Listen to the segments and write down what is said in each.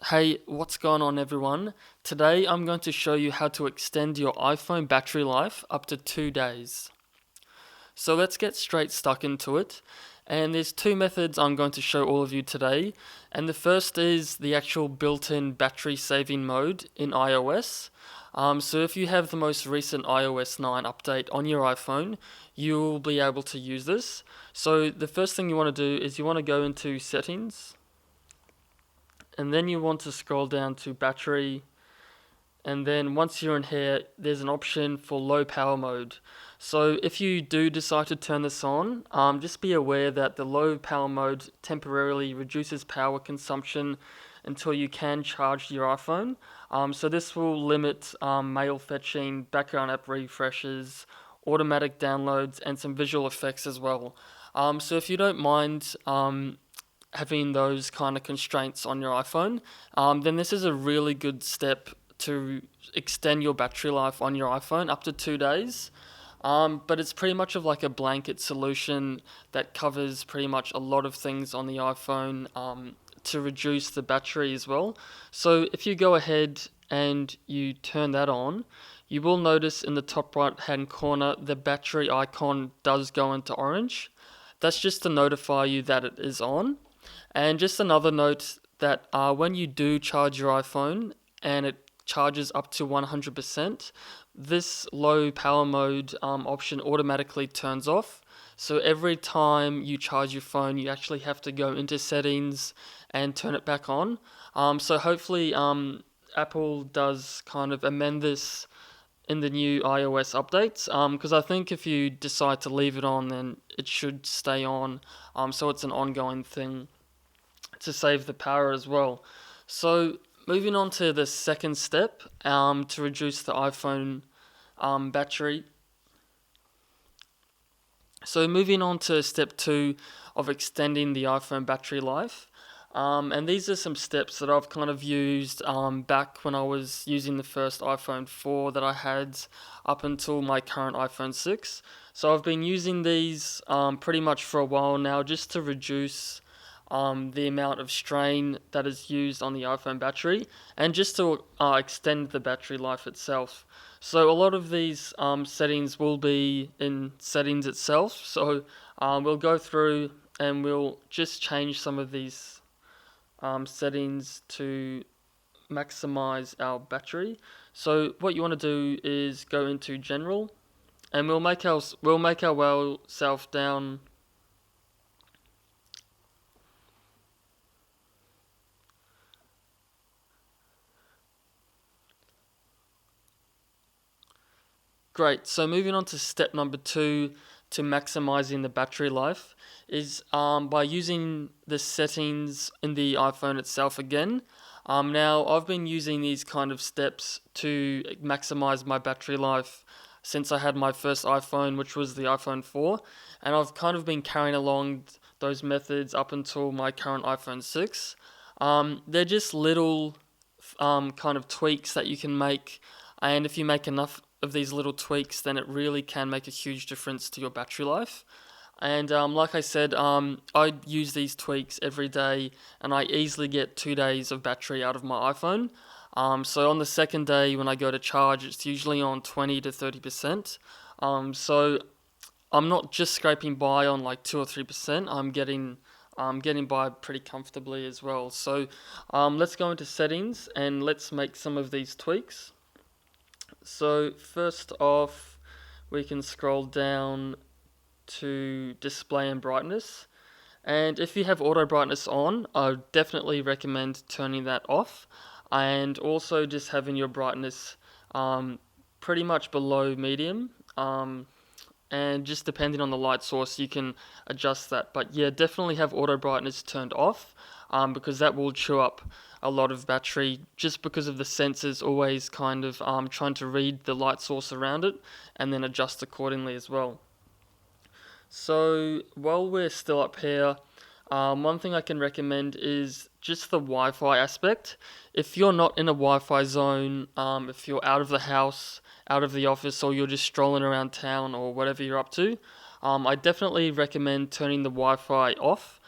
Hey, what's going on, everyone? Today I'm going to show you how to extend your iPhone battery life up to 2 days. So let's get straight stuck into it. And there's two methods I'm going to show all of you today. And the first is the actual built-in battery saving mode in iOS. So if you have the most recent iOS 9 update on your iPhone, you'll be able to use this. So the first thing you want to do is you want to go into settings, and then you want to scroll down to battery, and then once you're in here, there's an option for low power mode. So if you do decide to turn this on, just be aware that the low power mode temporarily reduces power consumption until you can charge your iPhone. So this will limit mail fetching, background app refreshes, automatic downloads, and some visual effects as well. So if you don't mind having those kind of constraints on your iPhone, then this is a really good step to extend your battery life on your iPhone up to 2 days. But it's pretty much of like a blanket solution that covers pretty much a lot of things on the iPhone to reduce the battery as well. So if you go ahead and you turn that on, you will notice in the top right hand corner the battery icon does go into orange. That's just to notify you that it is on. And just another note that when you do charge your iPhone and it charges up to 100%, this low power mode option automatically turns off. So every time you charge your phone, you actually have to go into settings and turn it back on. So hopefully Apple does kind of amend this in the new iOS updates, because I think if you decide to leave it on, then it should stay on. So it's an ongoing thing to save the power as well. So moving on to the second step, to reduce the iPhone battery. So moving on to step 2 of extending the iPhone battery life. And these are some steps that I've kind of used back when I was using the first iPhone 4 that I had up until my current iPhone 6. So I've been using these pretty much for a while now, just to reduce the amount of strain that is used on the iPhone battery, and just to extend the battery life itself. So a lot of these settings will be in settings itself. So we'll go through and we'll just change some of these settings to maximize our battery. So what you want to do is go into general, and we'll make our well self down. Great. So moving on to step number 2 to maximizing the battery life is by using the settings in the iPhone itself again. Now, I've been using these kind of steps to maximize my battery life since I had my first iPhone, which was the iPhone 4, and I've kind of been carrying along those methods up until my current iPhone 6. They're just little kind of tweaks that you can make, and if you make enough of these little tweaks, then it really can make a huge difference to your battery life. And like I said, I use these tweaks every day, and I easily get 2 days of battery out of my iPhone. So on the second day when I go to charge, it's usually on 20 to 30%. So I'm not just scraping by on like 2 or 3%. I'm getting by pretty comfortably as well. So let's go into settings and let's make some of these tweaks. So first off, we can scroll down to display and brightness. And if you have auto brightness on, I would definitely recommend turning that off. And also just having your brightness pretty much below medium. And just depending on the light source, you can adjust that. But yeah, definitely have auto brightness turned off, because that will chew up a lot of battery, just because of the sensors always kind of trying to read the light source around it and then adjust accordingly as well. So while we're still up here, one thing I can recommend is just the Wi-Fi aspect. If you're not in a Wi-Fi zone, if you're out of the house, out of the office, or you're just strolling around town or whatever you're up to, I definitely recommend turning the Wi-Fi off.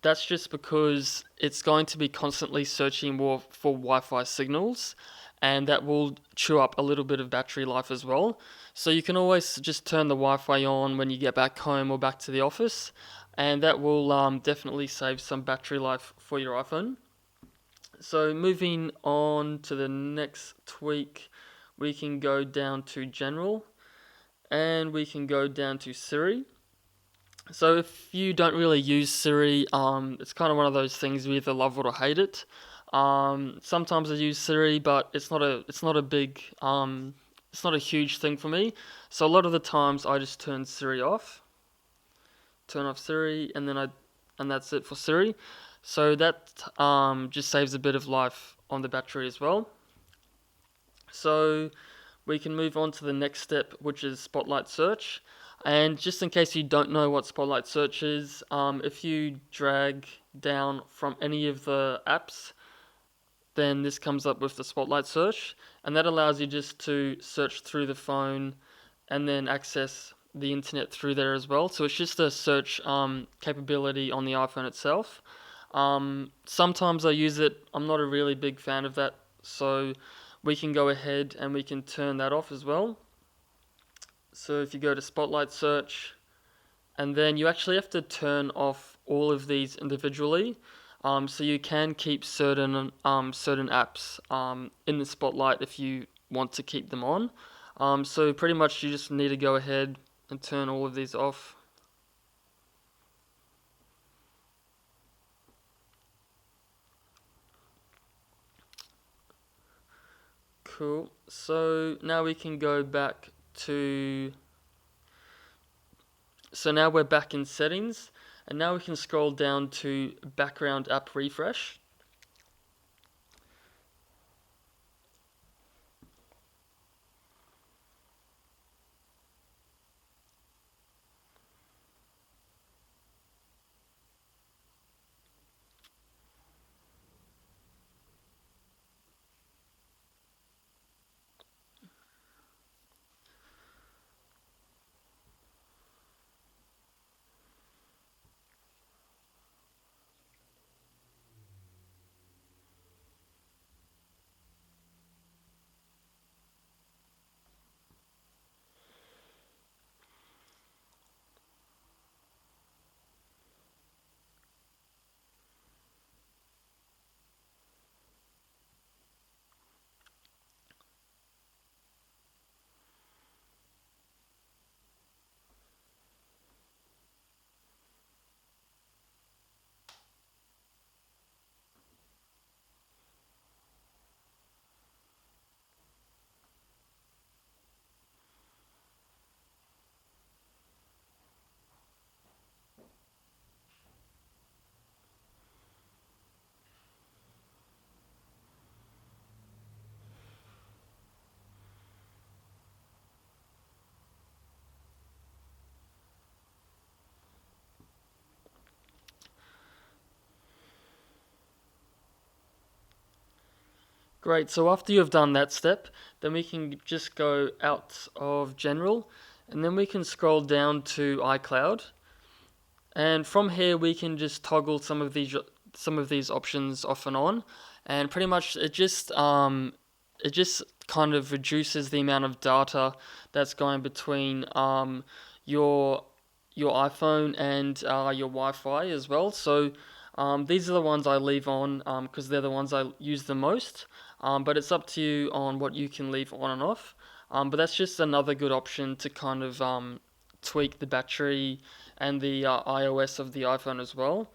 that's just because it's going to be constantly searching more for Wi-Fi signals, and that will chew up a little bit of battery life as well. So you can always just turn the Wi-Fi on when you get back home or back to the office, and that will definitely save some battery life for your iPhone. So moving on to the next tweak, we can go down to General, and we can go down to Siri. So if you don't really use Siri, it's kind of one of those things you either love it or hate it. Sometimes I use Siri, but it's not a big it's not a huge thing for me. So a lot of the times I just turn off Siri, and that's it for Siri. So that just saves a bit of life on the battery as well. So we can move on to the next step, which is Spotlight Search. And just in case you don't know what Spotlight Search is, if you drag down from any of the apps, then this comes up with the Spotlight Search, and that allows you just to search through the phone and then access the internet through there as well. So it's just a search capability on the iPhone itself. Sometimes I use it. I'm not a really big fan of that, so we can go ahead and we can turn that off as well. So if you go to Spotlight Search, and then you actually have to turn off all of these individually. So you can keep certain apps in the spotlight if you want to keep them on. So pretty much you just need to go ahead and turn all of these off. Cool. So now we can go back to. So now we're back in settings, and now we can scroll down to background app refresh. Great, so after you've done that step, then we can just go out of General, and then we can scroll down to iCloud. And from here, we can just toggle some of these options off and on, and pretty much it just kind of reduces the amount of data that's going between your your iPhone and your Wi-Fi as well. So these are the ones I leave on because they're the ones I use the most. But it's up to you on what you can leave on and off. But that's just another good option to kind of tweak the battery and the iOS of the iPhone as well.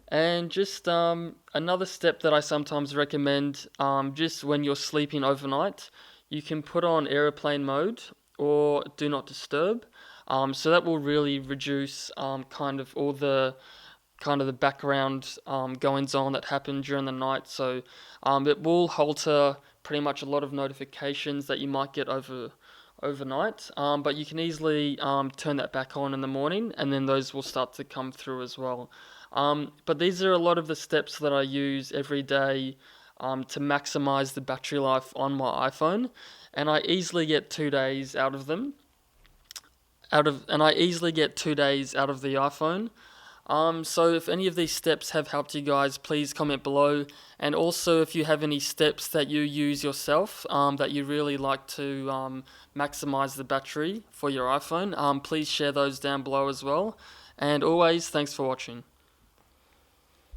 And just another step that I sometimes recommend, just when you're sleeping overnight, you can put on airplane mode or do not disturb. So that will really reduce kind of the background goings on that happen during the night. So it will halter pretty much a lot of notifications that you might get overnight. But you can easily turn that back on in the morning, and then those will start to come through as well. But these are a lot of the steps that I use every day to maximize the battery life on my iPhone, and I easily get 2 days out of them. And I easily get 2 days out of the iPhone. So if any of these steps have helped you guys, please comment below. And also, if you have any steps that you use yourself, that you really like to maximize the battery for your iPhone, please share those down below as well. And always, thanks for watching.